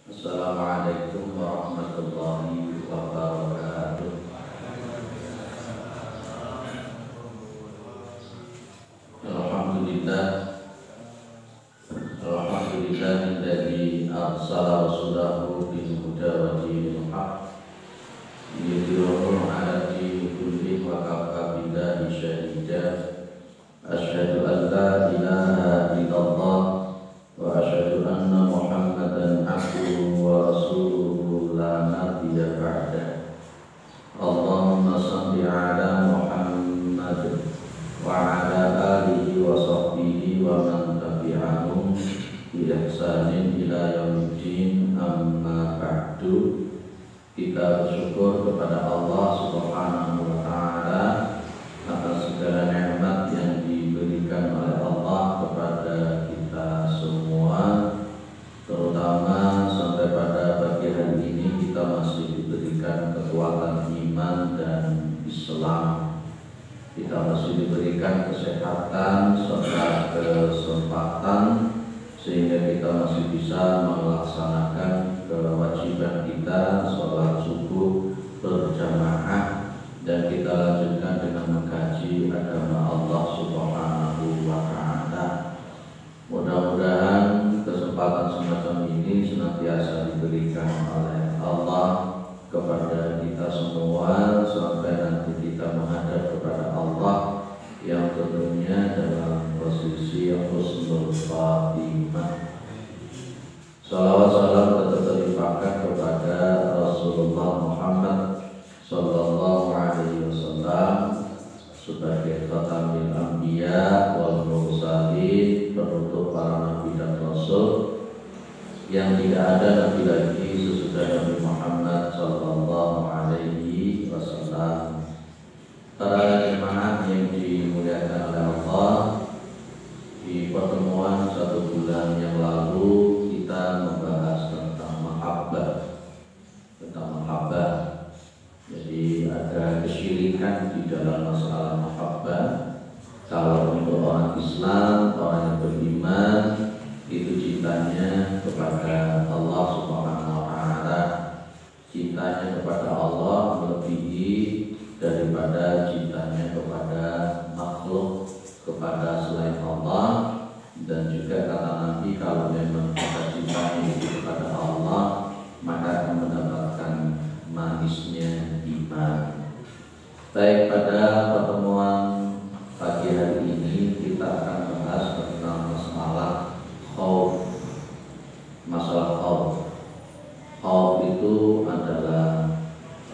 Assalamualaikum warahmatullahi wabarakatuh. Alhamdulillah, alhamdulillahilladzi arsala rasulahu bil huda wa dinil haqq liyudhhirahu 'ala dini kullihi wa kafa billahi shahida. Asyhadu an la ilaha illallah wa asyhadu anna Muhammadan abduhu wa rasuluhu la nabiyya ba'da. Allahumma shalli 'ala Muhammad wa 'ala alihi wa sahbihi wa man tabi'ahum bi ihsanin ila yaumiddin, amma ba'du. Kita bersyukur kepada Allah Subhanahu wa taala atas segala nikmat yang diberikan oleh Allah kepada kita semua, terutama sampai pada pagi hari ini kita masih diberikan kekuatan iman dan Islam. Kita masih diberikan kesehatan serta kesempatan sehingga kita masih bisa melaksanakan kewajiban kita sholat subuh berjamaah, dan kita lanjutkan dengan mengkaji agama Allah Subhanahu wa taala. Mudah-mudahan kesempatan semacam ini senantiasa diberikan oleh Allah kepada kita semua sampai nanti kita menghadap kepada Allah yang tentunya dalam posisi husnul khatimah. Salawat salam tetap terlimpahkan kepada Rasulullah Muhammad sallallahu alaihi wasallam sebagai khatamul anbiya wal mursalin, penutup para nabi dan rasul, yang tidak ada nabi lagi sesudah Nabi Muhammad sallallahu alaihi wasallam. Para jemaah yang dimuliakan oleh Allah, di pertemuan 1 bulan yang lalu kita membahas tentang mahabbah. Jadi ada kesyirikan di dalam masalah mahabbah. Kalau untuk orang Islam, orang yang beriman, itu cintanya kepada Allah Subhanahu wa taala. Cintanya kepada Allah melebihi daripada cintanya kepada makhluk, kepada selain Allah. Dan juga kata Nabi, kalau memang kita cintanya itu kepada Allah, maka akan mendapatkan manisnya iman. Baik, pada pertemuan pagi hari ini kita akan bahas tentang masalah khauf. Masalah khauf. Khauf itu adalah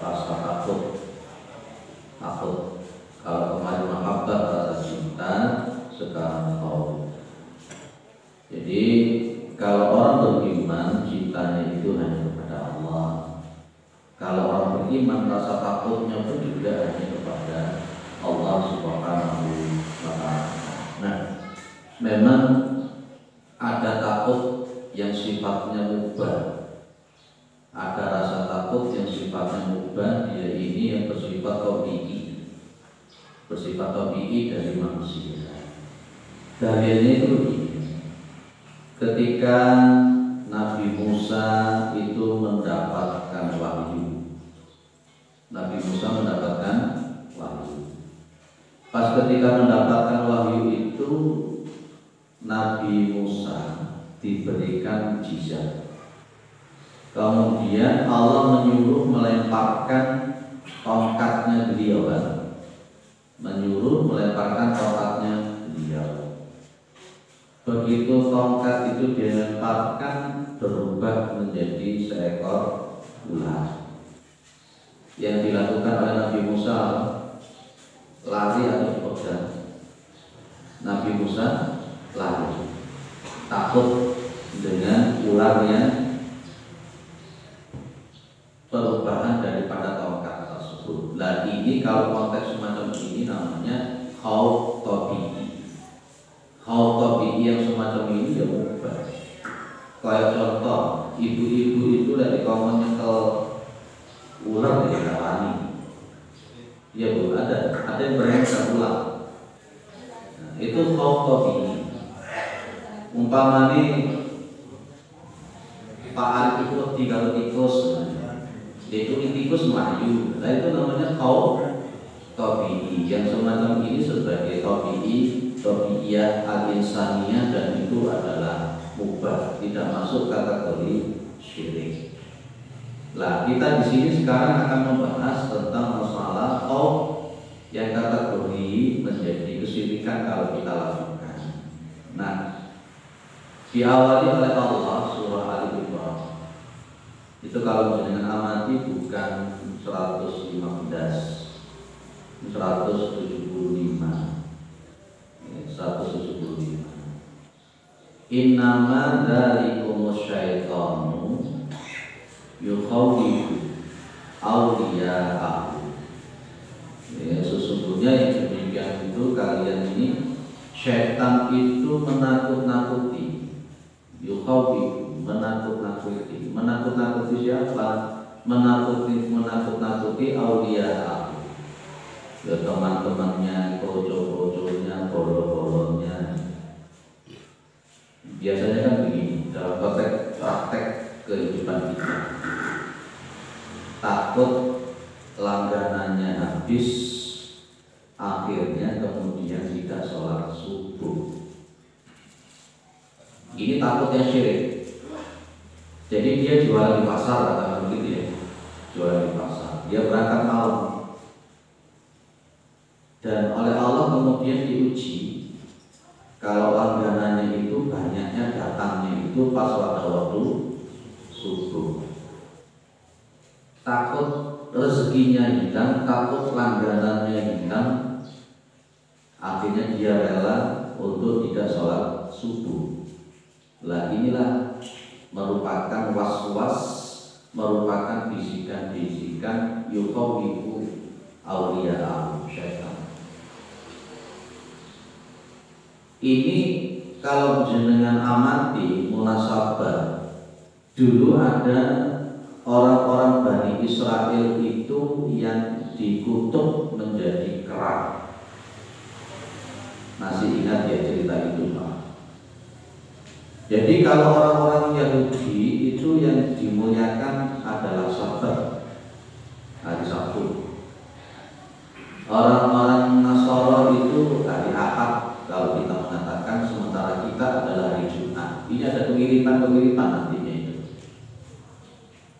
rasa takut. Kalau kemarin mahabbah rasa cinta, sekarang khauf. Jadi kalau orang beriman cintanya itu hanya kepada Allah. Kalau orang beriman rasa takutnya pun juga hanya kepada Allah Subhanahu wa taala. Nah, memang ada takut yang sifatnya mubah. Ada rasa takut yang sifatnya mubah, dia ini yang bersifat tabi'i. Bersifat tabi'i dari manusia. Dalilnya itu begini. Ketika Nabi Musa itu mendapatkan wahyu. Nabi Musa mendapatkan wahyu. Pas ketika mendapatkan wahyu itu, Nabi Musa diberikan mukjizat. Kemudian Allah menyuruh melemparkan tongkatnya beliau, melemparkan tongkatnya beliau. Begitu tongkat itu dilemparkan, berubah menjadi seekor ular. Yang dilakukan oleh Nabi Musa, lari atau pegang? Nabi Musa lari, takut dengan ularnya perubahan daripada tongkat tersebut. Nah, ini kalau konteks semacam ini namanya khauf tabi'i. Khauf tabi'i yang semacam ini ya berubah. Kayak contoh, ibu-ibu itu dari kaum nyekel ular dari kawani. Ya bu, ada yang berengsek ular. Nah, itu khauf tabi'i. Umpamanya Pak Arif itu wedi kalau tikus. Dia itu tikus melayu. Nah itu namanya tabi'i. Yang semacam ini sebagai tabi'iyah al-insaniyah, dan itu adalah mubah, tidak masuk kategori syirik. Nah, kita di sini sekarang akan membahas tentang masalah yang kategori menjadi kesyirikan kalau kita lakukan. Nah, diawali oleh Allah surah Al-Imran. Itu kalau dengan amati bukan 115, 175. 175. Innama dzalikumus syaitanu yukhawwifu awliya'ahu. Ya, sesungguhnya yang demikian itu kalian ini, syaitan itu menakut-nakuti. Yukhawwifu, menakut-nakuti. Menakut-nakuti siapa? Menakut-nakuti awliya'ahu. Ya, teman-temannya, projo-projonya, bolo-bolonya. Biasanya kan begini, dalam konteks praktek kehidupan kita, takut langganannya habis, akhirnya kemudian tidak sholat subuh. Ini takutnya syirik. Jadi dia jual di pasar, atau begitu ya, jual di pasar. Dia berangkat malam, dan oleh Allah kemudian diuji. Kalau langganannya itu banyaknya datangnya itu pas waktu subuh. Takut rezekinya hilang, takut langganannya hilang, akhirnya dia rela untuk tidak sholat subuh. Lah inilah merupakan was-was, merupakan bisikan-bisikan yukhawwifu awliya'ahu syaitan. Ini kalau jenengan amati munasabah, dulu ada orang-orang Bani Israel itu yang dikutuk menjadi kera. Masih ingat ya cerita itu, Pak? Jadi kalau orang-orang Yahudi itu yang dimuliakan adalah Sabat, hari Sabtu. Orang-orang Nasara itu hari Ahad, kalau kita mengatakan, sementara kita adalah hari Jumat. Ini ada kemiripan-kemiripan nantinya itu.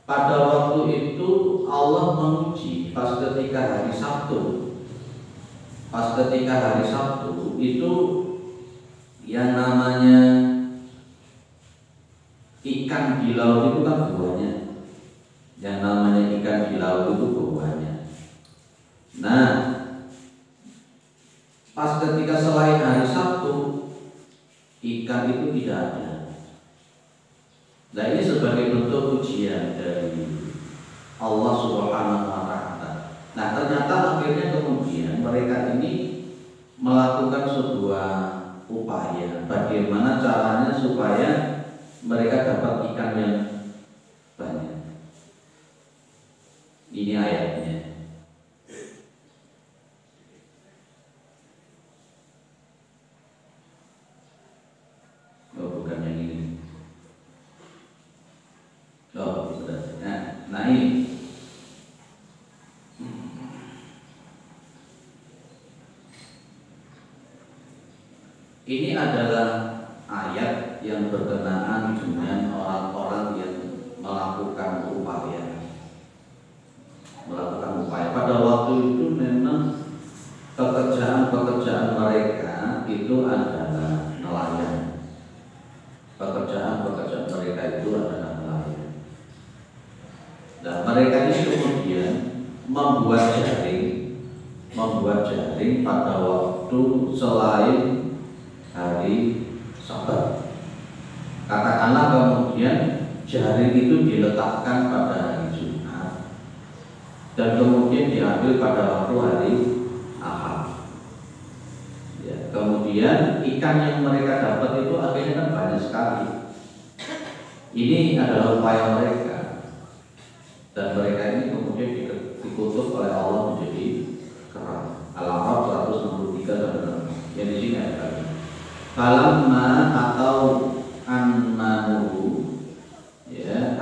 Pada waktu itu Allah menguji pas ketika hari Sabtu. Pas ketika hari Sabtu itu yang namanya ikan di laut itu kan buahnya. Yang namanya ikan di laut itu buahnya. Nah, pas ketika selain hari Sabtu, ikan itu tidak ada. Nah, ini sebagai bentuk ujian dari Allah Subhanahu wa Ta'ala. Nah, ternyata akhirnya kemudian mereka ini melakukan sebuah upaya bagaimana caranya supaya mereka dapat ikan yang banyak. Ini ayatnya. Nah ini adalah ayat yang berkenaan dengan orang-orang yang melakukan upaya. Pada waktu itu memang pekerjaan mereka itu adalah nelayan. Pekerjaan mereka itu adalah nelayan. Dan mereka ini kemudian membuat jaring pada waktu selain hari Sabat. Katakanlah kemudian jaring itu diletakkan pada hari Jumat dan kemudian diambil pada waktu hari Ahad. Ya, kemudian ikan yang mereka dapat itu akhirnya kan banyak sekali. Ini adalah upaya mereka. Dan mereka ini kemudian dikutuk oleh Allah menjadi kera. Al-A'raf 163 dan yang di sini ada lagi. Falamma atau annahu, ya,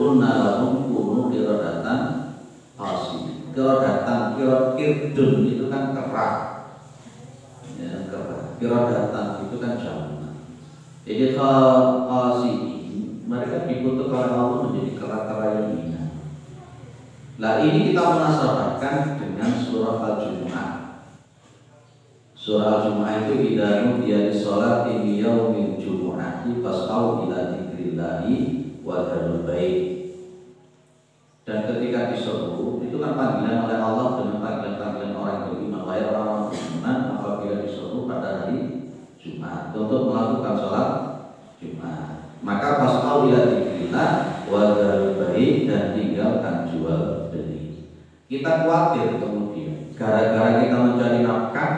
qulna lahum kunu qiradatan khasi'in. Qiradatan, kirdun itu kan kerak. Ya, kerak. Qiradatan itu kan jamak. Jadi khasi'in mereka dikutuk oleh Allah menjadi kera-kera yang hina. Nah ini kita menasabahkan dengan surah Al-Jumu'ah. Surah Al-Jumu'ah itu idza nudiya lis-sholati min yaumil jumu'ati fas'au ila dzikrillahi wa dzarul bait. Dan ketika diseru itu kan panggilan oleh Allah dengan panggilan-panggilan orang yang beriman, wahai orang-orang beriman apabila diseru pada hari Jumat untuk melakukan sholat Jumat. Maka fas'au ila dzikrillah wa dzarul bait dan tinggalkan jual beli. Kita khawatir kemudian gara-gara kita mencari nafkah,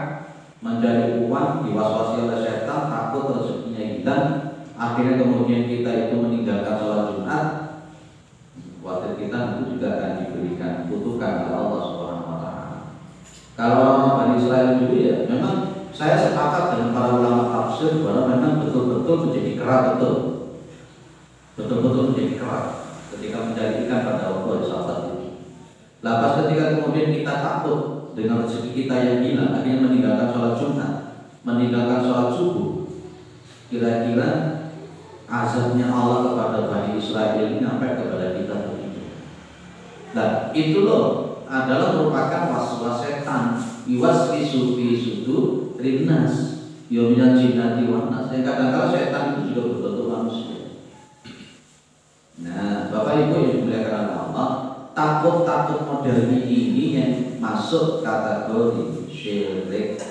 mencari uang, diwaswasi oleh setan, takut rezekinya hilang, akhirnya kemudian kita itu meninggalkan sholat Jumat. Khawatir kita itu juga akan diberikan kutukan oleh Allah Subhanahu wa taala. Kalau orang Bani Israel dulu ya memang saya sepakat dengan para ulama tafsir bahwa memang betul-betul menjadi keras, betul-betul menjadi keras ketika mencari ikan pada waktu saat itu. Lepas ketika kemudian kita takut dengan rezeki kita yang hilang, akhirnya meninggalkan sholat Jumat, meninggalkan sholat subuh. Kira-kira azabnya Allah kepada Bani Israel ini sampai kepada kita begitu. Dan itu loh adalah merupakan waswas setan, iwaswisu fi sudur rinnas, yominan jinnati wan nas. Yang kadang-kadang setan itu juga berbentuk manusia. Nah, Bapak Ibu yang dimuliakan Allah, takut-takut modern ini yang masuk kategori syirik,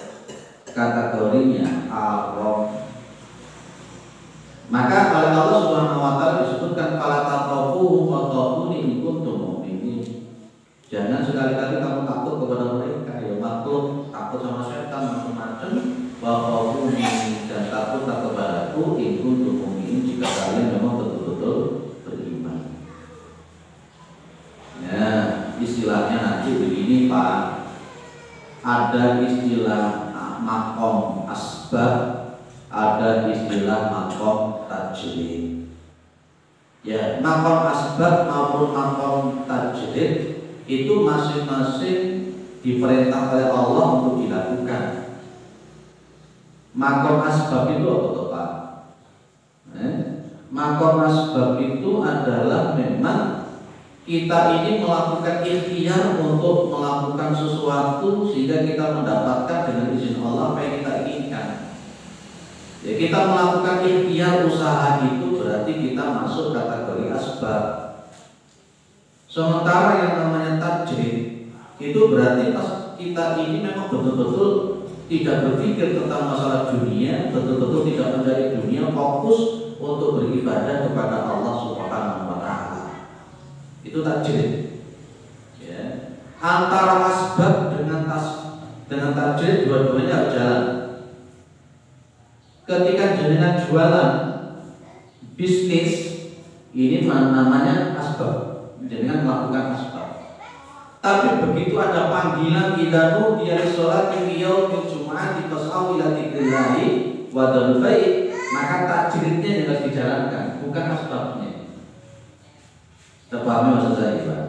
kategorinya haram. Maka oleh Allah Subhanahu wa taala disebutkan fala taqafu wa taquni in kuntum mu'minin. Jangan sekali-kali kamu takut kepada mereka, ya makhluk, takut sama setan macam-macam, wa taquni dan takutlah kepadaku in kuntum mu'minin jika kalian memang betul-betul beriman. Ya, istilahnya nanti begini Pak. Ada istilah makom asbab, ada istilah makom tajrid. Ya, makom asbab maupun makom tajrid itu masing-masing diperintah oleh Allah untuk dilakukan. Makom asbab itu apa Pak? Makom asbab itu adalah memang kita ini melakukan ikhtiar untuk melakukan sesuatu sehingga kita mendapatkan dengan izin Allah apa yang kita inginkan. Ya, kita melakukan ikhtiar usaha itu berarti kita masuk kategori asbab. Sementara yang namanya tajrid itu berarti pas kita ini memang betul-betul tidak berpikir tentang masalah dunia, betul-betul tidak mencari dunia, fokus untuk beribadah kepada Allah Subhanahu wa taala. Itu tajrid. Ya. Antara asbab dengan tajrid dua-duanya harus jalan. Ketika jenengan jualan bisnis, ini namanya asbab, jenengan melakukan asbab. Tapi begitu ada panggilan idanu dia sholat di yaumil jumu'ah fas'au ila dzikrillahi wa dzarul bait, maka tajridnya yang harus dijalankan, bukan asbabnya. Terpahami maksud saya Pak?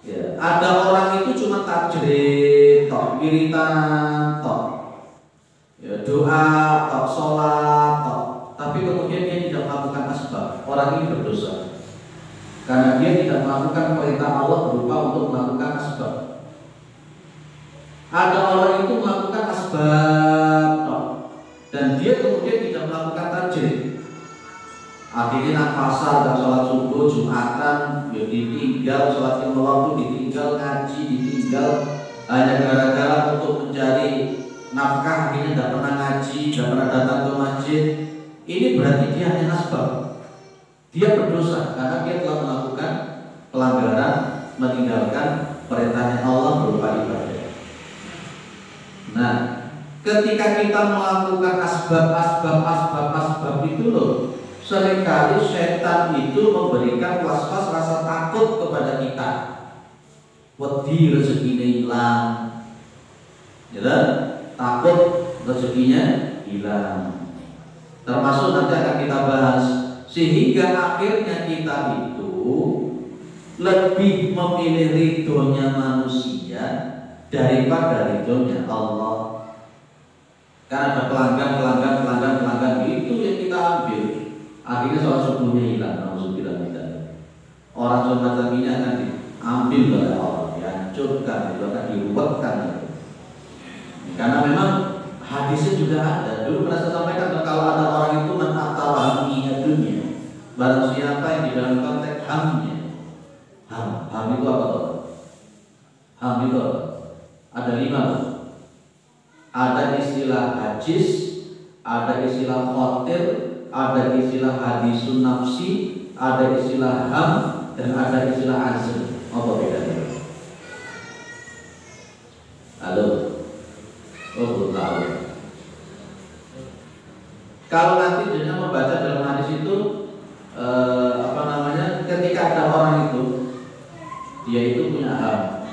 Ya, ada orang itu cuma tajrid, tok wiritan, tok ya, doa, tok sholat, tok, tapi kemudian dia tidak melakukan asbab. Orang ini berdosa karena dia tidak melakukan perintah Allah berupa untuk melakukan asbab. Ada orang itu melakukan asbab tok, dan dia kemudian tidak melakukan tajrid. Akhirnya nak pasar dan sholat subuh Jumatan, ya ditinggal sholat lima waktu, ditinggal ngaji, ditinggal hanya gara-gara untuk mencari nafkah, akhirnya tidak pernah ngaji, tidak pernah datang ke masjid. Ini berarti dia hanya asbab. Dia berdosa karena dia telah melakukan pelanggaran, meninggalkan perintahnya Allah berupa ibadah. Nah, ketika kita melakukan asbab itu loh, seringkali setan itu memberikan was-was rasa takut kepada kita. Wedi rezekinya hilang, ya, takut rezekinya hilang. Termasuk nanti akan kita bahas Sehingga akhirnya kita itu lebih memilih ridhonya manusia daripada ridhonya Allah. Karena ada pelanggan itu yang kita ambil. Akhirnya sholat subuhnya hilang. Orang semacam ini akan diambil oleh Allah, dihancurkan, itu akan diruwetkan. Karena memang hadisnya juga ada. Dulu pernah saya sampaikan kalau ada orang itu menatawahinya dunia, barang siapa yang di dalam konteks hamnya, ham itu apa tuh? Ham itu apa? Ada 5. Ada istilah hadis, ada istilah khotir, ada istilah hadisun nafsi, ada istilah ham, dan ada istilah azm. Apa bedanya? Halo? Oh, belum tahu. Kalau nanti dia membaca dalam hadis itu ketika ada orang itu dia itu punya ham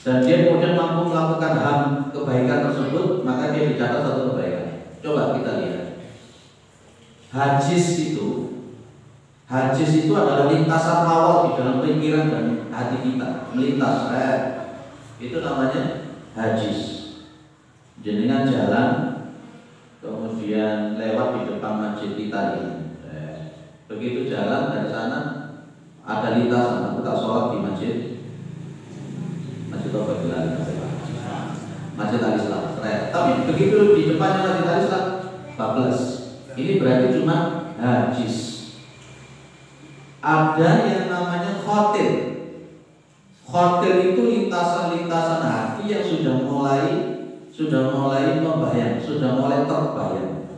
dan dia kemudian mampu melakukan ham kebaikan tersebut, maka dia dicatat satu kebaikan. Coba kita lihat. Hadis itu adalah lintasan awal di dalam pikiran dan hati kita, melintas. Itu namanya hadis. Jenengan jalan, kemudian lewat di depan masjid kita ini. Begitu jalan dari sana ada lintasan, aku tak sholat di masjid apa bilang? Masjid Al-Islam. Tapi begitu di depannya Masjid Al-Islam, bablas. Ini berarti cuma hadis. Ada yang namanya khotir. Khotir itu lintasan-lintasan hati yang sudah mulai membayang, sudah mulai terbayang.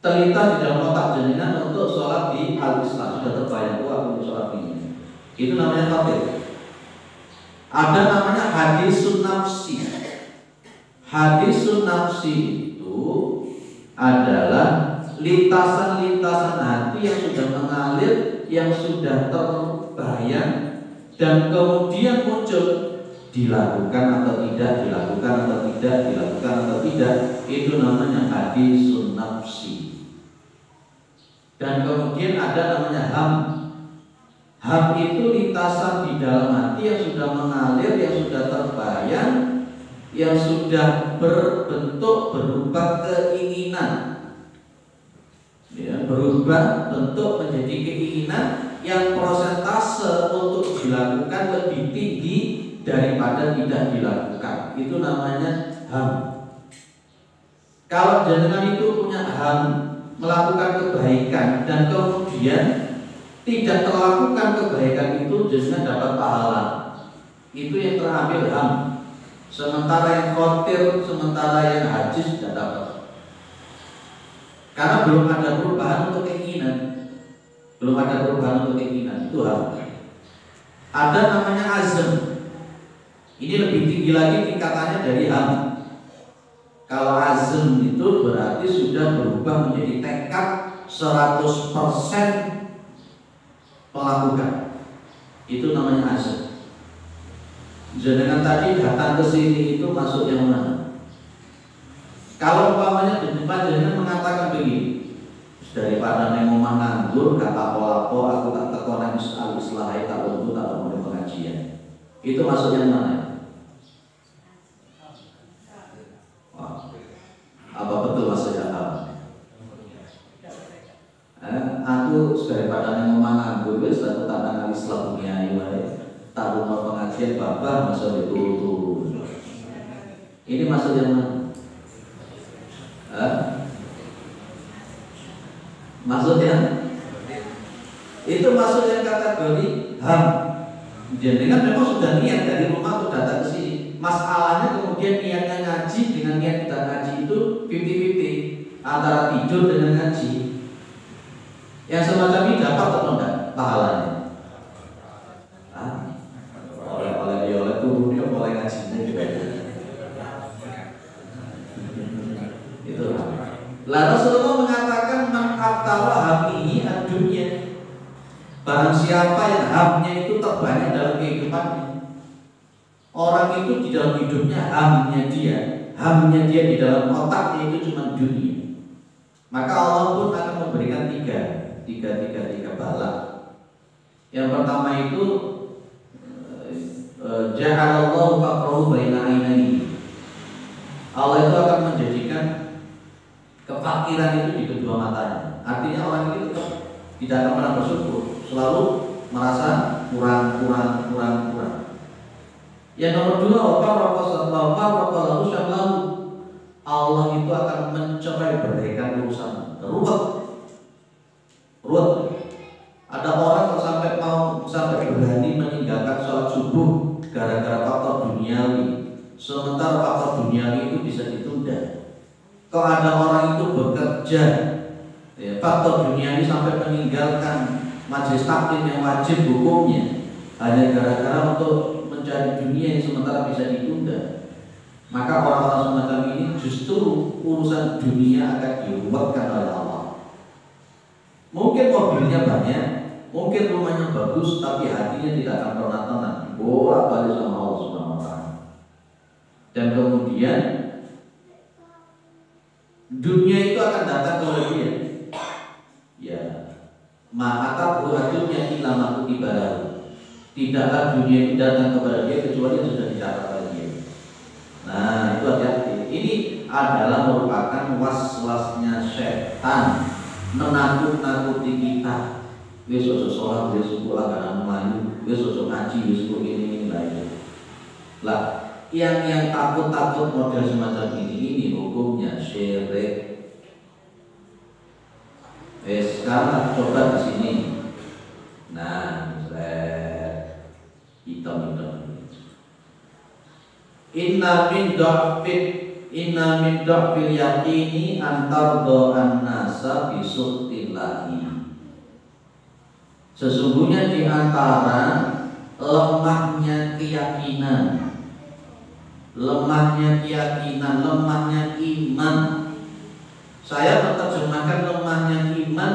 Terlintas di dalam otak jenengan untuk sholat di Al-Islam, sudah terbayang, aku sholat ini. Itu namanya khotir. Ada namanya hadisun nafsi. Hadisun nafsi itu adalah lintasan-lintasan hati yang sudah mengalir, yang sudah terbayang, dan kemudian muncul dilakukan atau tidak, dilakukan atau tidak, dilakukan atau tidak. Itu namanya hadisun nafsi. Dan kemudian ada namanya ham. Ham itu lintasan di dalam hati yang sudah mengalir, yang sudah terbayang, yang sudah berbentuk berubah keinginan, ya, berubah bentuk menjadi keinginan yang prosentase untuk dilakukan lebih tinggi daripada tidak dilakukan. Itu namanya ham. Kalau jenengan itu punya ham, melakukan kebaikan dan kemudian tidak terlakukan kebaikan itu, jenengan dapat pahala. Itu yang terambil ham. Sementara yang khotir, sementara yang hadis tidak dapat. Karena belum ada perubahan untuk keinginan. Belum ada perubahan untuk keinginan. Itu ham. Ada namanya azm. Ini lebih tinggi lagi tingkatannya dari ham. Kalau azm itu berarti sudah berubah menjadi tekad 100% melakukan. Itu namanya azm. Jenengan tadi datang ke sini itu masuk yang mana? Kalau umpamanya jenengan mengatakan begini, daripada neng omah nganggur, kata apa-apa, aku tak teko nang Al-Islah, tak untuk tak mau pengajian. Itu masuk yang mana? Wah, apa betul maksudnya apa? Aku daripada neng omah nganggur, wis aku tak nang Al-Islah kiai wae. Tak rumah pengajian bapak masuk itu. Ini masuk yang mana? Maksudnya itu masuk yang kategori ham. Jadi kan memang sudah niat dari rumah untuk datang ke sini. Masalahnya kemudian niatnya ngaji dengan niat tidak ngaji itu 50-50 antara tidur dengan ngaji. Yang semacam ini dapat atau enggak pahalanya? Oleh turunnya mulai ngajinya juga. Itu. Lalu Rasulullah mengatakan man abtala hamihi ad-dunya. Barang siapa yang hamnya itu terbanyak dalam kehidupannya. Orang itu di dalam hidupnya hamnya dia di dalam otaknya itu cuma dunia. Maka Allah pun akan memberikan tiga bala. Yang pertama itu ja'alallahu faqrahu baina ainaihi. Allah itu akan menjadikan kefakiran itu di kedua matanya. Artinya orang itu tetap tidak akan pernah bersyukur, selalu merasa kurang. Yang nomor dua, Allah itu akan mencerai beraikan urusan. Ruwet. Ada orang yang sampai berani meninggalkan sholat subuh gara-gara faktor duniawi, sementara faktor duniawi itu bisa ditunda. Kalau ada orang itu bekerja, faktor duniawi sampai meninggalkan majelis taklim yang wajib hukumnya hanya gara-gara untuk mencari dunia yang sementara bisa ditunda, maka orang-orang semacam ini justru urusan dunia akan diruwetkan oleh Allah. Mungkin mobilnya banyak, mungkin rumahnya bagus, tapi hatinya tidak akan pernah tenang, bolak-balik sama Allah Subhanahu wa taala. Dan kemudian dunia itu akan datang kepada dia. Ya, ma'ata bu'atunya ilama kutibalahu. Tidaklah dunia itu datang kepada dia kecuali yang sudah dicatat oleh dia. Nah, itu hati-hati. Ini adalah merupakan was-wasnya setan menakut-nakuti kita. Wis ojo sholat, wis sekolah karena melayu, wis ojo ngaji, wis ini lain. Lah, yang takut-takut model semacam ini hukumnya syirik. Sekarang coba di sini. Nah, hitam. Inna min dhafil yaqini antar do'an nasa bisuktillahi. Sesungguhnya di antara lemahnya keyakinan, lemahnya iman. Saya menerjemahkan lemahnya iman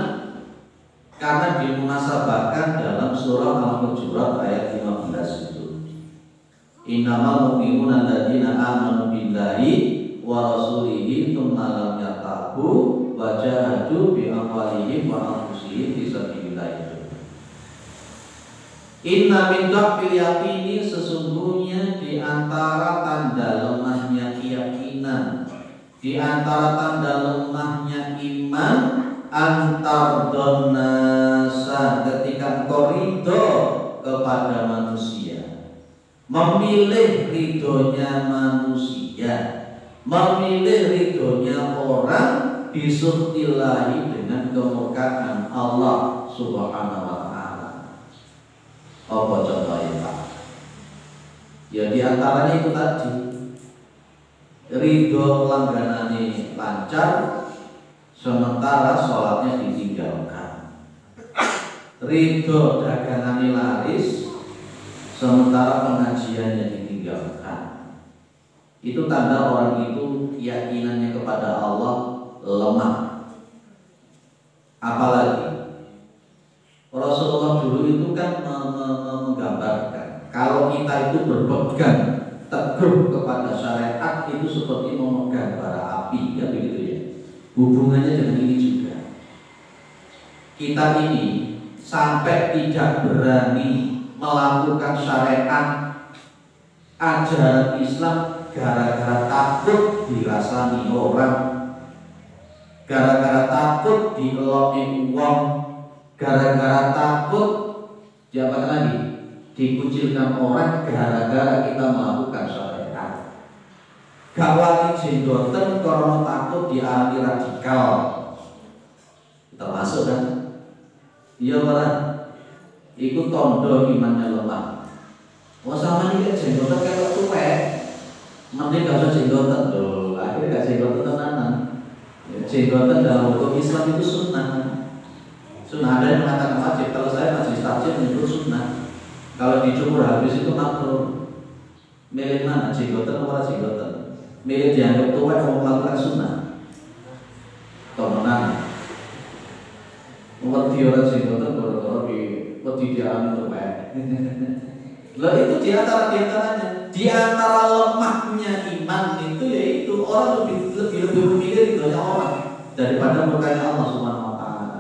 karena dimunasabahkan dalam surah Al-Hujurat ayat 15 itu. Innamal mu'minuna alladzina amanu billahi wa rasulihi tsumma lam yartabu wa jahadu bi amwalihim wa anfusihim fi sabilillah. Inna min dhafil yaqini, sesungguhnya di antara tanda lemahnya keyakinan, di antara tanda lemahnya iman, antar donasa, ketika engkau ridho kepada manusia, memilih ridhonya manusia, memilih ridhonya orang, bisurtillahi, dengan kemurkaan Allah Subhanahu wa ta'ala. Apa contohnya Pak? Ya di antaranya itu tadi, ridho langganane lancar sementara sholatnya ditinggalkan, ridho dagangannya laris sementara pengajiannya ditinggalkan. Itu tanda orang itu keyakinannya kepada Allah lemah. Apalagi Rasulullah dulu itu kan menggambarkan kalau kita itu berpegang teguh kepada syariat itu seperti memegang bara api, kan begitu ya. Hubungannya dengan ini juga. Kita ini sampai tidak berani melakukan syariat ajaran Islam gara-gara takut dirasani orang, gara-gara takut dieloni uang, gara-gara takut diapakan lagi, dikucilkan orang, gara-gara kita melakukan syariat. Gak wani jenggoten karena takut diarani radikal, termasuk kan? Iya malah ikut tondo imannya lemah. Wah sama ini jenggoten kayak tuwek, mending gak usah jenggoten loh. Akhirnya gak jenggoten tenanan. Jenggoten dalam hukum Islam itu sunnah. Sunnah, ada yang mengatakan wajib. Kalau saya majelis takjil menyebut sunnah. Kalau dicukur habis itu makruh. Milih mana, jenggoten atau jenggoten? Milih dianggap tua kalau melakukan sunnah. Temenan. Wedi orang jenggoten kalau wedi dialami tua. Lalu itu diantaranya, di antara lemahnya iman itu yaitu orang lebih memilih ridhonya orang daripada murkanya Allah Subhanahu wa taala.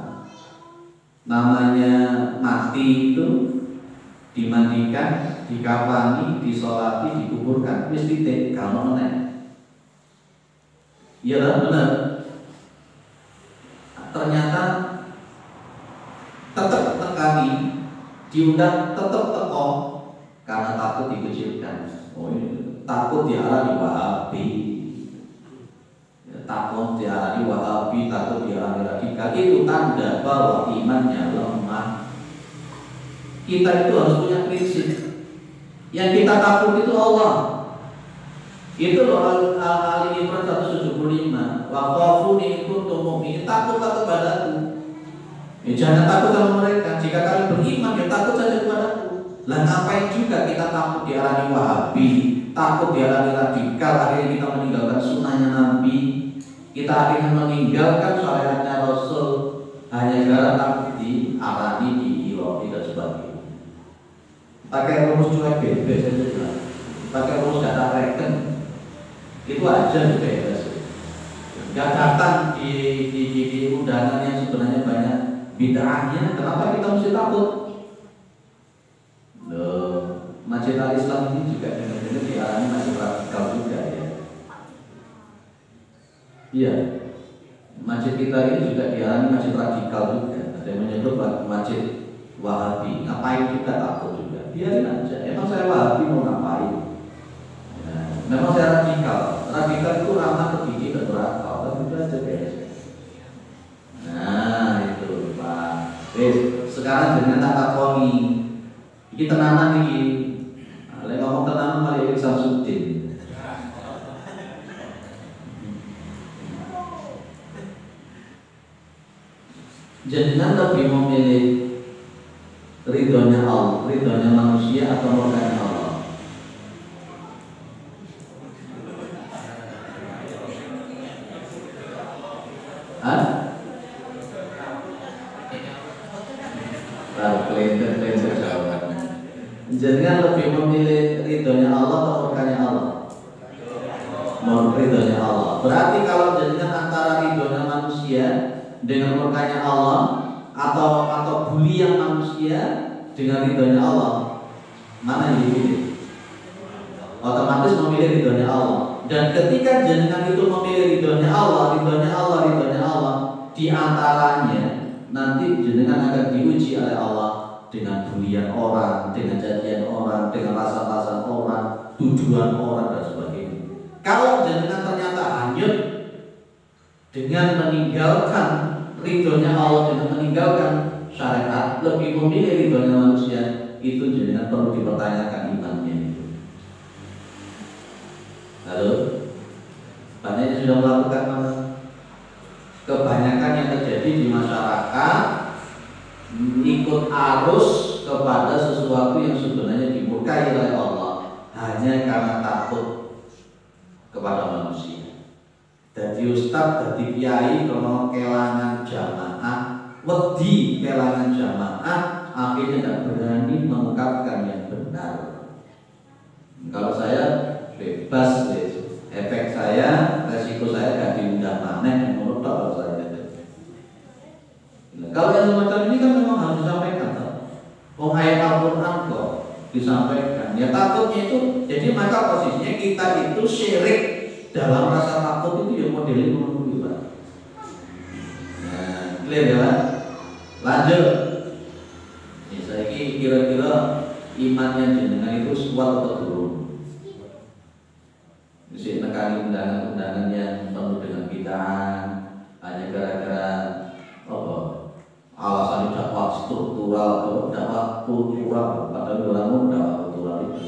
Namanya mati itu dimandikan, dikafani, disolati, dikuburkan, mesti kalau meneh. Iya lah, benar. Ternyata tetap tekani, diundang tetap teko karena takut dikucilkan. Oh, takut diarani Wahabi, takut diarani Wahabi, takut diarani radikal. Itu tanda bahwa imannya lemah. Kita itu harus punya prinsip. Yang kita takut itu Allah. Itu loh Ali Imran 175. Wa khafuni in kuntum mu'minin. Takut padaku. Ya, jangan takut sama mereka. Jika kalian beriman, ya takut saja kepadaku. Lah ngapain juga kita takut diarani Wahabi, takut diarani radikal, akhirnya kita meninggalkan sunnahnya Nabi, kita akhirnya meninggalkan syariatnya Rasul hanya gara takut diarani, diironi dan sebagainya. Pakai rumus cuek bebas saja, pakai rumus data reken itu aja bebas. Gak datang di undangan yang sebenarnya banyak bid'ahnya, kenapa kita mesti takut? Loh, Masjid Al-Islam ini juga benar-benar diarani masjid radikal juga ya. Iya, masjid kita ini juga diarani masjid radikal juga. Ada yang menyebut masjid Wahabi. Ngapain kita takut juga? Biarin aja. Emang saya Wahabi mau ngapain? Ya, memang saya radikal. Radikal itu ramah terdidik dan berakal. Tapi itu aja guys. Nah itu Pak. Sekarang dengan tak takoni. Ini tenanan ini. Nah, ngomong tenanan malah ini Samsudin. Jenengan lebih memilih ridhonya Allah, ridhonya manusia atau murkanya Allah? Hah? Klenter jawabannya. Jangan lebih memilih ridhonya Allah atau murkanya Allah? Ridhonya Allah. Berarti kalau jangan antara ridhonya manusia dengan murkanya Allah atau bulian manusia dengan ridhonya Allah, mana yang dipilih? Otomatis memilih ridhonya Allah. Dan ketika jenengan itu memilih ridhonya Allah, di antaranya nanti jenengan akan diuji oleh Allah dengan bulian orang, dengan cacian orang, dengan rasa-rasa orang, tuduhan orang dan sebagainya. Kalau jenengan ternyata hanyut dengan meninggalkan ridhonya Allah, dengan meninggalkan syariat, lebih memilih ridhonya manusia, itu jenengan perlu dipertanyakan imannya itu. Lalu banyak yang sudah melakukan kebanyakan yang terjadi di masyarakat ikut arus kepada sesuatu yang sebenarnya dimurkai oleh Allah hanya karena takut kepada manusia. Jadi ustaz, jadi kiai kalau kelangan jamaah, wedi kelangan jamaah, akhirnya tidak berani mengungkapkan yang benar. Kalau saya bebas, efek saya, resiko saya gak diundang maneh, menurut kalau saya. Kalau yang semacam ini kan memang harus disampaikan. Ayat Al-Quran kok disampaikan. Ya takutnya itu, jadi maka posisinya kita itu syirik dalam rasa takut itu ya modelnya menurut Pak. Nah, clear ya? Lanjut. Ya, saya kira-kira imannya jenengan itu kuat atau turun. Mesti nekani undangan-undangan yang penuh dengan bid'ah hanya gara-gara alasan dakwah struktural atau dakwah kultural, padahal orang dakwah kultural itu.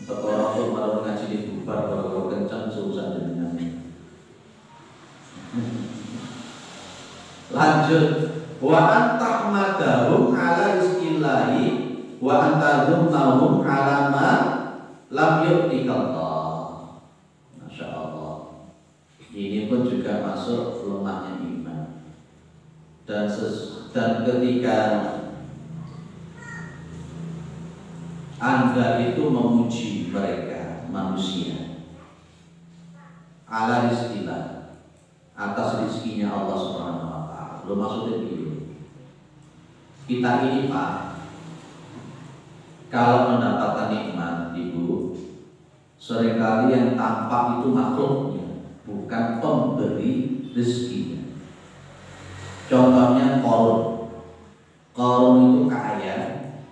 Sekolah untuk malah mengaji di bubar kalau kencang susah dengan. Lanjut. Wa antahmadahum ala rizqillahi wa antazumnahum ala ma lam yu'tikallah. Masya Allah. Ini pun juga masuk lemahnya iman. Dan ketika Anda itu memuji mereka manusia, ala rizqillah, atas rizkinya Allah Subhanahu wa taala. Lo maksudnya begini. Kita ini Pak, kalau mendapatkan nikmat Ibu, seringkali yang tampak itu makhluknya, bukan pemberi rezekinya. Contohnya Qarun. Qarun itu kaya,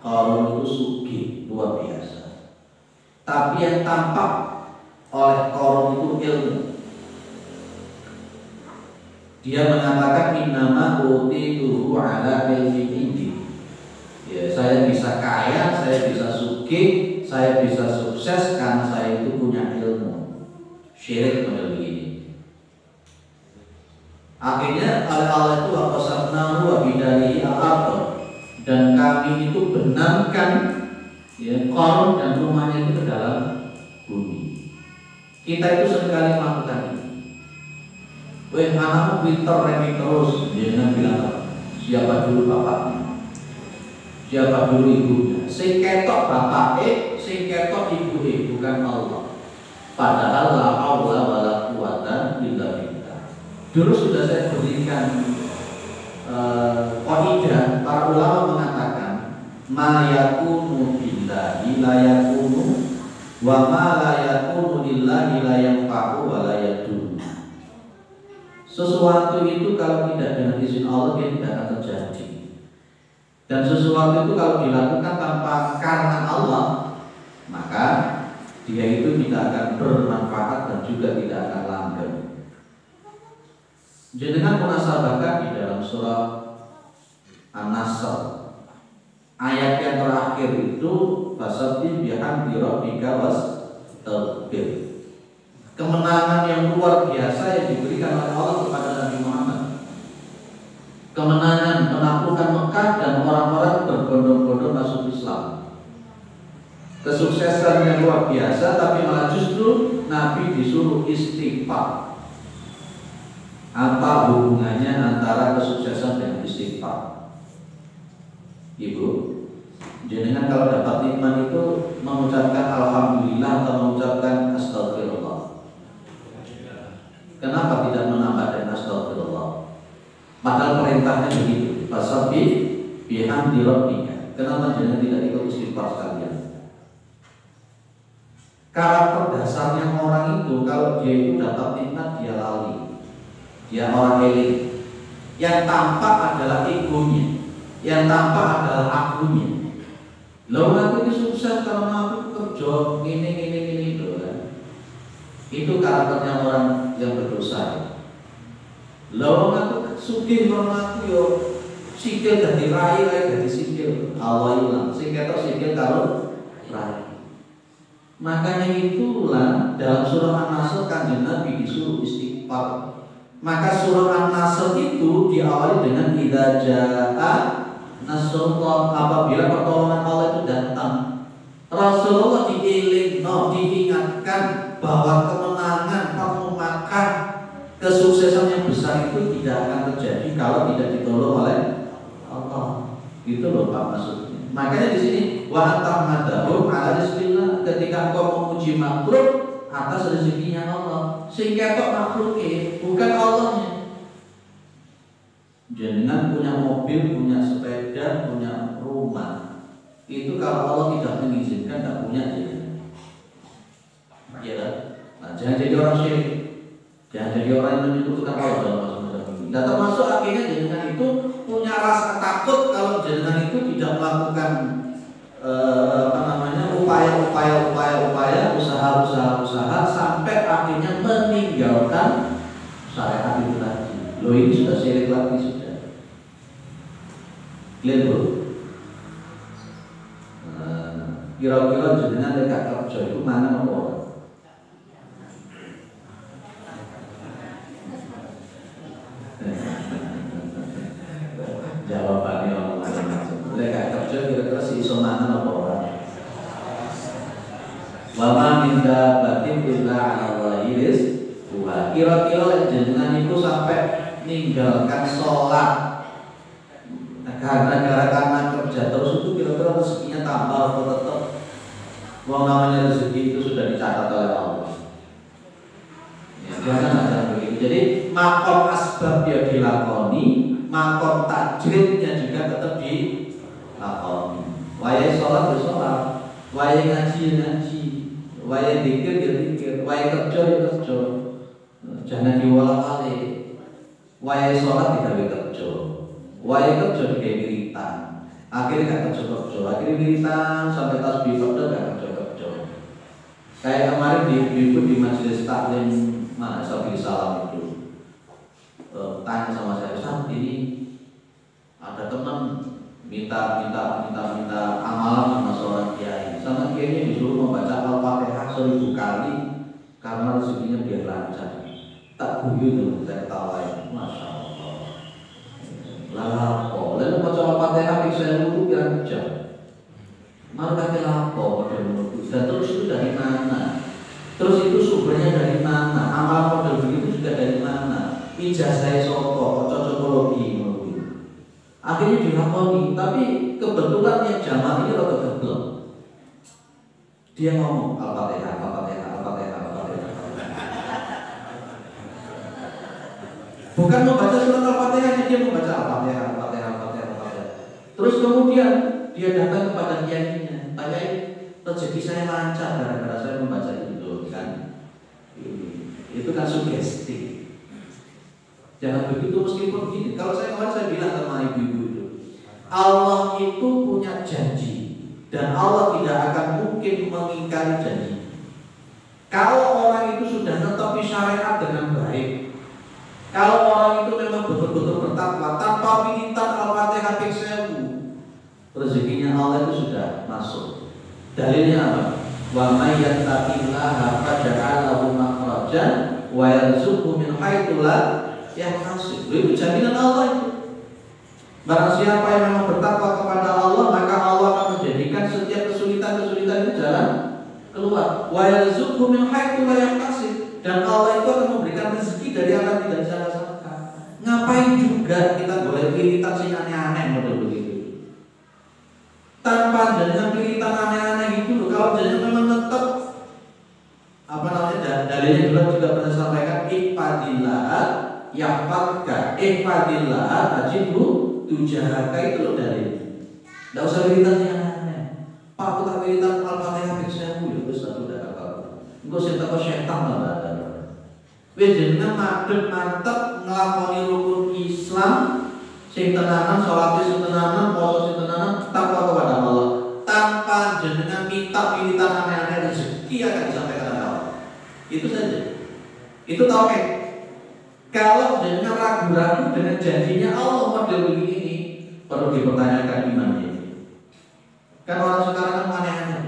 Qarun itu sugih, luar biasa. Tapi yang tampak oleh Qarun itu ilmu. Dia mengatakan innama utituhu ala ilmin indi. Ya, saya bisa kaya, saya bisa sugih, saya bisa sukses karena saya itu punya ilmu. Syirik model begini. Akhirnya Allah itu waqasabnahu wa bidarihi al-ardh, dan kami itu benamkan ya Qarun dan rumahnya itu ke dalam bumi. Kita itu seringkali melakukan ini. Weh, anakmu pinter remik terus, jangan bilang siapa dulu bapaknya, siapa dulu ibunya. Sing ketok bapake, sing ketok ibuke, bukan Allah. Padahal la haula wala quwata illa billah. Dulu sudah saya berikan qaidah, para ulama mengatakan ma yakunu billahi la yakunu wa ma la yakunu lillahi la yanfa'u wa la yadur. Sesuatu itu kalau tidak dengan izin Allah dia tidak akan terjadi. Dan sesuatu itu kalau dilakukan tanpa karena Allah, maka dia itu tidak akan bermanfaat dan juga tidak akan langgeng. Jenengan munasabahkan di dalam surah An-Nasr ayat yang terakhir itu fasabbih bihamdi rabbika wastaghfir. Kemenangan yang luar biasa yang diberikan oleh Allah kepada Nabi Muhammad. Kemenangan menaklukkan Mekah dan orang-orang berbondong-bondong masuk Islam. Kesuksesan yang luar biasa, tapi malah justru Nabi disuruh istighfar. Apa hubungannya antara kesuksesan dengan istighfar? Ibu, jenengan kalau dapat nikmat itu mengucapkan alhamdulillah atau mengucapkan astagfirullah. Kenapa tidak menambah dengan astagfirullah? Padahal perintahnya begitu. Fasabbih bihamdi rabbika. Kenapa jangan tidak ikut istighfar sekalian? Karakter dasarnya orang itu kalau dia itu dapat nikmat dia lali. Dia orang elit. Yang tampak adalah egonya. Yang tampak adalah akunya. Loh aku ini sukses kalau aku kerja ini itu kan. Itu karakternya orang yang berdosa. Lalu aku sugih orang aku yo sikil dari rai dari sikil Allah hilang. Sikil atau sikil kalau rai. Makanya itulah dalam surah An-Nasr Kanjeng Nabi disuruh istighfar. Maka surah An-Nasr itu diawali dengan idza jaa nasrullah, apabila pertolongan Allah itu datang. Rasulullah diingatkan bahwa kemenangan Fathu Makkah, kesuksesan yang besar itu tidak akan terjadi kalau tidak ditolong oleh Allah. Itu loh Pak maksudnya. Makanya di sini wa tahmadahum ala rizqillah, ketika engkau memuji makhluk atas rezekinya Allah, sehingga kok makhluknya bukan Allahnya. Jangan punya mobil, punya sepeda, punya rumah, itu kalau Allah tidak mengizinkan tidak punya dia. Ya, nah, jangan jadi orang syirik, jangan jadi orang yang menyekutukan Allah dalam masalah ini. Dan termasuk akhirnya jenengan itu punya rasa takut kalau jenengan itu tidak melakukan upaya-upaya, usaha-usaha sampai akhirnya meninggalkan syariat itu tadi. Loh ini sudah syirik lagi sudah. Lihat bro. Kira-kira jenengan dekat kerja itu mana orang? Jawabannya orang macam-macam. Dekat kerja kira-kira si iso mana orang? Wama minda batin illa ala iris. Kira-kira jenengan itu sampai ninggalkan sholat karena kerja terus, itu kira-kira rezekinya tambah atau tetap? Wong namanya rezeki itu sudah dicatat oleh Allah. Ya, Jangan begitu. Jadi makom asbab dia dilakoni, makom tajridnya juga tetap dilakoni. Wayai sholat ya sholat, wayai ngaji ya ngaji, wayai dzikir ya dzikir, wayai kerja ya kerja. Jangan diwala-wali. Wayai sholat tidak kerja, wayai kerja tidak wiritan. Akhirnya gak kerja-kerja, akhirnya wiritan sampai tasbih kerja gak kerja-kerja. Kayak kemarin di majelis taklim mana Sabil Salam itu tanya sama saya, Ustaz, ini ada teman minta amalan sama seorang kiai. Sama kiainya disuruh membaca Al-Fatihah 1000 kali karena rezekinya biar lancar. Tak guyu tuh saya ketawain, masya Allah. Lalu baca Al-Fatihah bisa dulu biar jam. Malu kaki lapo model menurut. Dan terus itu dari mana? Terus itu sumbernya dari mana? Amal model begitu juga dari mana? Ijazah soto, cocokologi menurut. Akhirnya dilakoni, tapi kebetulan yang jamaah ini rada geblek. Dia ngomong Al-Fatihah, Al-Fatihah, Al-Fatihah, Al-Fatihah. Bukan membaca surat Al-Fatihah, dia membaca Al-Fatihah, Al-Fatihah, Al-Fatihah, Al-Fatihah. Terus kemudian dia datang kepada kiainya, tanyain, rezeki saya lancar gara-gara saya membaca itu, kan? Itu kan sugesti. Jangan begitu meskipun begini. Kalau saya kemarin saya bilang sama ibu-ibu itu, Allah itu punya janji dan Allah tidak akan mungkin mengingkari janji. Kalau orang itu sudah menetapi syariat dengan baik, kalau orang itu memang betul-betul bertakwa tanpa militan Al-Fatihah ping 1000, rezekinya Allah itu sudah masuk. Dalilnya apa? Wa may yattaqillaha faj'al lahu makhrajan wa yarzuqhu min haitsu la yahtasib. Itu jaminan Allah itu. Barang siapa yang memang bertakwa kepada Allah, maka Allah akan menjadikan setiap kesulitan-kesulitan itu jalan keluar. Wa yarzuqhu min haitsu la yahtasib. Dan Allah itu akan memberikan rezeki dari arah tidak disangka-sangka. Ngapain juga kita boleh pilitan sing aneh-aneh model begitu? Tanpa jadikan pilitan aneh-aneh gitu loh. Kalau jadinya memang tetap apa namanya, dalilnya juga pernah sampaikan, ihfadillah yahfadka, ihfadillah tajidhu tujahaka, itu loh dalilnya. Tidak usah pilitan yang aneh. Pak, aku tak pilitan Al-Fatihah ping 1000 ya wis satu dak kakak. Engko sing teko setan ta ada. Wis jenengan madhep mantep nglakoni rukun Islam sing tenanan, sholat sing tenanan, puasa sing tenanan, takwa kepada Allah, tanpa jenengan minta pilitan aneh-aneh, rezeki akan disampaikan oleh Allah. Itu saja. Itu tauhid. Kalau jenengan ragu-ragu dengan janjinya Allah model begini, perlu dipertanyakan imannya. Kan orang sekarang kan aneh-aneh.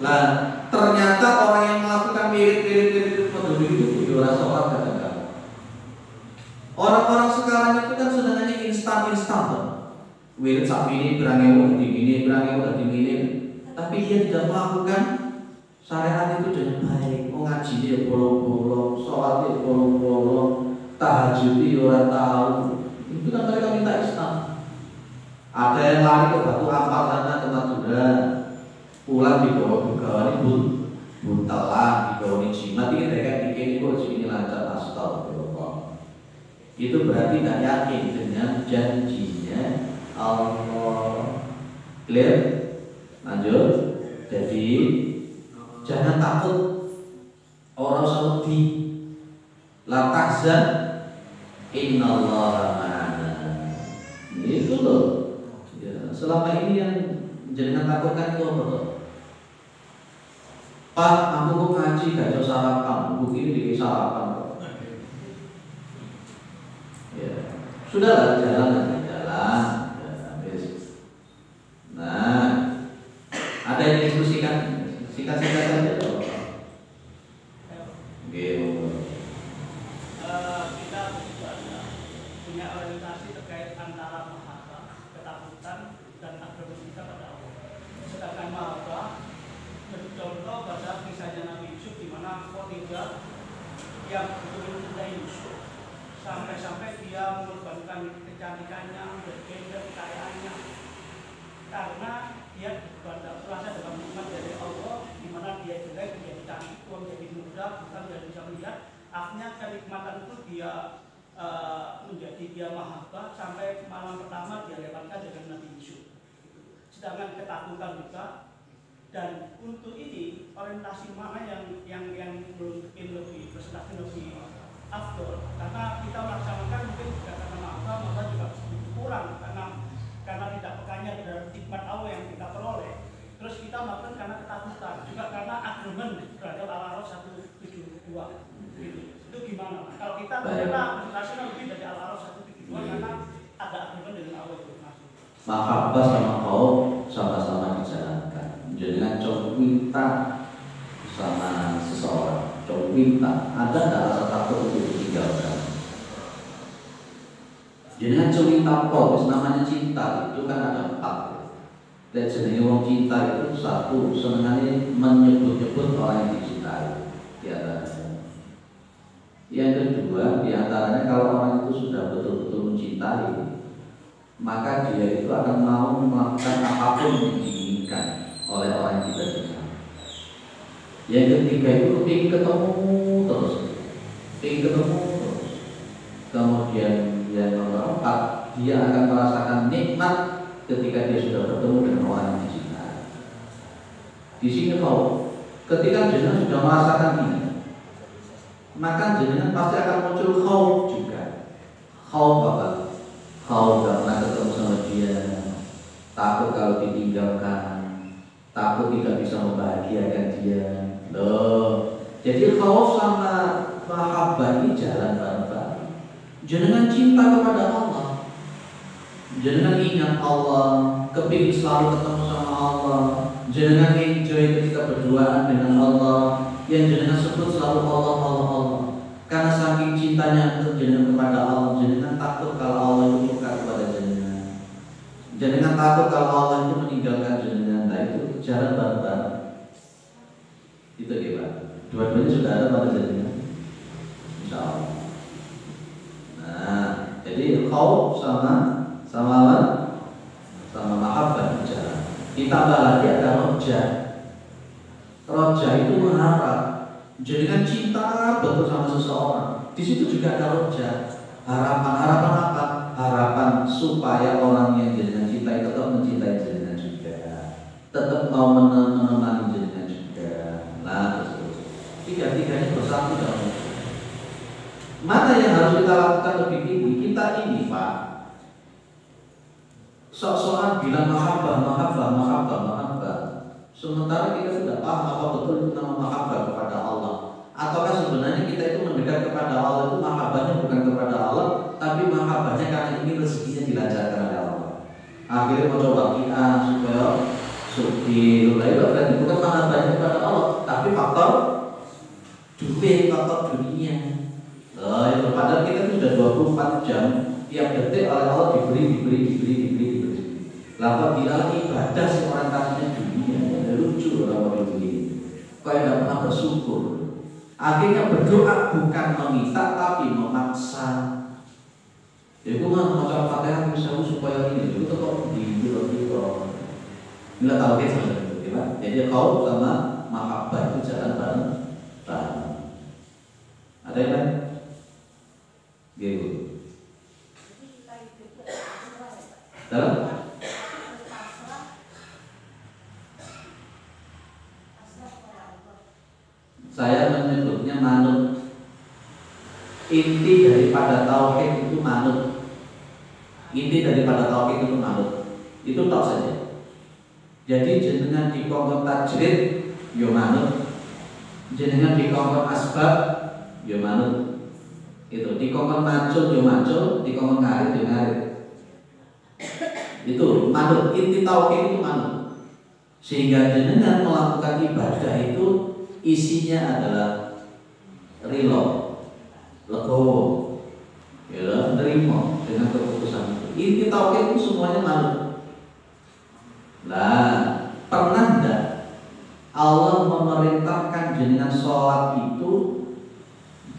Lah, ternyata orang yang melakukan mirip-mirip model begitu itu rasa sholat kadang-kadang. Orang-orang sekarang itu kan sebenarnya instan. Wirid sak ini berangeu di ini, tapi dia tidak melakukan syariat itu dengan baik. Ngaji dia bolong-bolong, sholat dia bolong-bolong, tahajud dia orang tahu. Itu kan mereka minta instan. Ada yang lari ke Batu Ampar sana ke Madura, pulang di bawah bukawan ini buntelah, di bawah ini jimat, ini mereka bikin itu ini lancar, astagfirullah. Itu berarti tidak yakin dengan janjinya Allah. Clear? Lanjut. Jadi jangan takut orang Saudi. La tahzan innallaha ma'ana. Itu loh. Ya, selama ini yang jangan takutkan itu apa? Pak, aku kok ngaji gak jauh sarapan, begini dikit sarapan. Ya, sudahlah, jalan. Nah, ada yang diskusikan, singkat-singkat saja. Kita punya orientasi terkait antara mahabbah, ketakutan dan agama kita pada Allah. Sedangkan mahabbah bercontoh pada kisahnya Nabi Yusuf, di mana Khotidah yang betul mencintai Yusuf sampai-sampai dia mengorbankan kecantikannya, bergender kekayaannya, karena dia merasa dalam hubungan dari Allah, di mana dia jelek, dia cantik, dia jadi muda, bukan dia bisa melihat, Artinya kenikmatan itu dia menjadi dia mahabbah sampai malam pertama dia lewatkan dengan Nabi Yusuf. Sedangkan ketakutan juga. Dan untuk ini orientasi mana yang mungkin lebih presentasi lebih afdol, karena kita melaksanakan mungkin juga karena mahabbah juga sedikit kurang karena tidak pekannya terhadap nikmat Allah yang kita peroleh. Terus kita melakukan karena ketakutan, juga karena agreement terhadap Al-A'raf 172. Gitu. Itu gimana? Kalau kita ternyata presentasinya lebih dari Al-A'raf 172 karena ada agreement dengan Allah itu. Mahabbah sama khauf sama-sama dijalankan. Jangan coba sama seseorang, coba ada nggak rasa takut untuk ditinggalkan? Jangan cinta pol, namanya cinta itu kan ada 4. Dan jenis orang cinta itu 1, senangannya menyebut-nyebut orang yang dicintai. Yang kedua, diantaranya kalau orang itu sudah betul-betul mencintai, maka dia itu akan mau melakukan apapun yang diinginkan oleh orang yang kita cintai. Yang ketiga itu ingin ketemu terus. Kemudian yang nomor 4, dia akan merasakan nikmat ketika dia sudah bertemu dengan orang yang dicintai. Di sini kalau ketika jenengan sudah merasakan ini, maka jenengan pasti akan muncul khauf juga. Khauf apa? Khauf gak pernah ketemu sama dia, takut kalau ditinggalkan, takut tidak bisa membahagiakan dia. Loh, jadi khauf sama mahabbah ini jalan bareng-bareng. Jenengan cinta kepada Allah, jenengan ingat Allah, kepingin selalu ketemu sama Allah, jenengan enjoy ketika berduaan dengan Allah, yang jenengan sebut selalu Allah, Allah, Allah. Karena saking cintanya jenengan kepada Allah, jenengan takut kalau Allah itu murka kepada jenengan. Jenengan takut kalau Allah itu meninggalkan jenengan. Nah itu jalan bareng-bareng. Itu gimana? Dua-duanya sudah ada pada jenengan, insya Allah. Nah, jadi khauf sama mahabbah jalan. Ditambah lagi ada roja. Roja itu mengharap. Jenengan cinta betul sama seseorang. Di situ juga ada roja. Harapan apa? Harapan supaya orang yang jenengan cintai tetap mencintai jenengan juga, tetap mau menemani jenengan juga. Nah, terus tiga-tiganya bersatu dalam. Mana yang harus kita lakukan lebih tinggi? Kita ini, Pak, sok-sokan bilang mahabbah. Sementara kita tidak paham apa betul itu nama mahabbah kepada Allah. Ataukah sebenarnya kita itu mendekat kepada Allah itu mahabbahnya bukan kepada Allah, tapi mahabbahnya karena ini rezekinya dilancarkan oleh Allah. Akhirnya mau coba supaya suki, lalu berarti bukan mahabbahnya kepada Allah, tapi faktor duit, faktor dunia. Itu padahal kita sudah 24 jam tiap detik oleh Allah diberi. Lalu bila ibadah sih orientasinya dunia, lucu orang begini. Kau tidak pernah bersyukur. Akhirnya berdoa bukan meminta tapi memaksa. Jadi aku macam Fatihah bisa supaya ini itu kok gitu. Bila tahu kita sebenarnya, gitu. Jadi kau sama mahabbah itu jalan bareng. Ada yang lain? Gitu. Dalam? Saya menyebutnya manut. Inti daripada tauhid itu manut. Itu tok saja. Jadi jenengan dikongkon tajrid, yo manut. Jenengan dikongkon asbab, yo manut. Itu dikongkon macul, yo macul. Dikongkon ngarit, yo ngarit. Itu manut. Inti tauhid itu manut. Sehingga jenengan melakukan ibadah itu isinya adalah rilo, legowo, ya, nerimo dengan keputusan itu. Inti tauhid itu semuanya malu. Nah, pernah enggak Allah memerintahkan jenengan sholat itu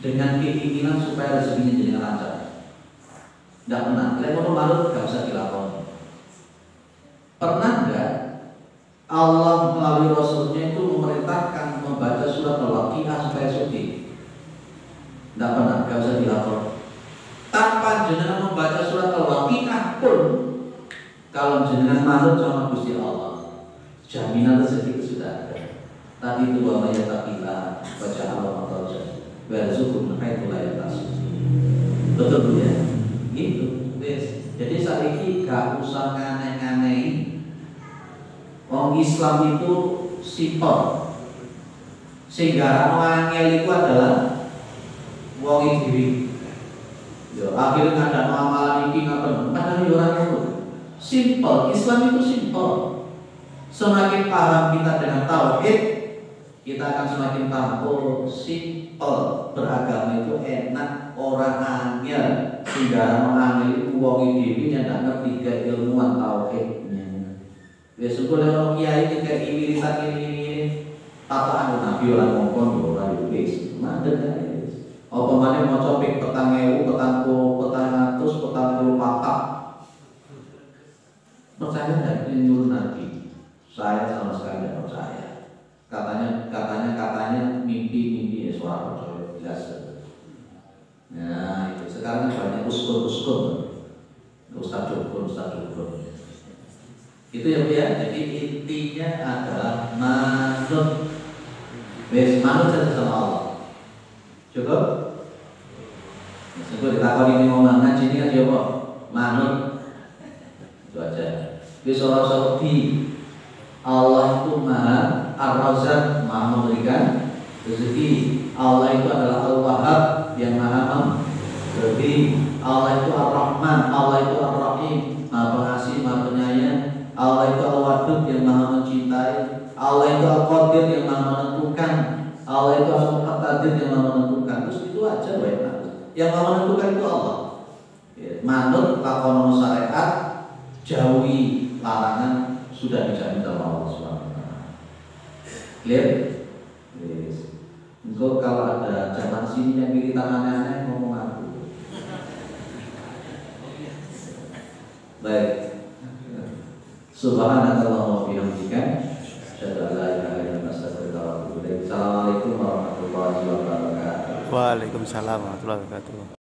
dengan keinginan supaya rezekinya jenengan lancar? Enggak pernah. Kalau malu enggak usah dilakukan. Pernah enggak Allah melalui Rasulnya itu memerintahkan membaca surat Al-Waqiah supaya suci? Tidak pernah, gak usah dilapor. Tanpa jenengan membaca surat Al-Waqiah pun, kalau jenengan manut sama Gusti Allah, jaminan rezeki itu sudah ada. Tadi itu wa may yattaqillah wa ja'ala makhraja wa yarzuqhu min haitsu la yahtasib. Betul Bu ya? Gitu. Jadi saiki gak usah ngane-nganehi. Wong Islam itu simpel. Sehingga angel itu adalah wong dhewe. Ya akhirnya ada amalan iki ngapain? Padahal yo ora ngono. Simpel, Islam itu simpel. Semakin paham kita dengan tauhid, kita akan semakin paham. Oh, simpel beragama itu enak, orang angel. Sehingga angel itu wong dhewe yang ndak ngerti keilmuan tauhidnya. Ya syukur orang kiai kayak wiritan ini tataan nabi orang ngomong orang wis mandek ae. Apa maneh maca ping 4000, 400, 404. Percaya enggak ini nyuruh nabi? Saya sama sekali tidak percaya. Katanya mimpi ya suara percaya biasa. Nah, itu sekarang banyak uskun. Ustaz Jokun. Itu ya Bu ya. Jadi intinya adalah manut. Wes manut saja sama Allah. Cukup? Sebut ditakoni ini ngomong ngaji ini kan jawab manut. Itu aja. Wis ora usah wedi. Allah itu Maha Ar-Razzaq, Maha memberikan rezeki. Allah itu adalah Al-Wahhab yang Maha memberi. Allah itu Ar-Rahman, Allah itu Ar-Rahim, Maha Pengasih, Maha Penyayang. Allah itu Al-Wadud yang Maha mencintai. Allah itu Al-Qadir yang Maha menentukan. Allah itu Al-Muqtadir yang Maha menentukan. Terus itu aja baik. Yang Maha menentukan itu Allah. Manut lakonon syariat, jauhi larangan, sudah dijamin sama Allah SWT. Clear? Yes. Engkau kalau ada zaman sini yang pilih tangannya ngomong aku. Baik. Subhanallahumma wa bihamdika, asyhadu an la ilaha illa anta astaghfiruka wa atubu ilaik. Assalamualaikum warahmatullahi wabarakatuh. Waalaikumsalam warahmatullahi wabarakatuh.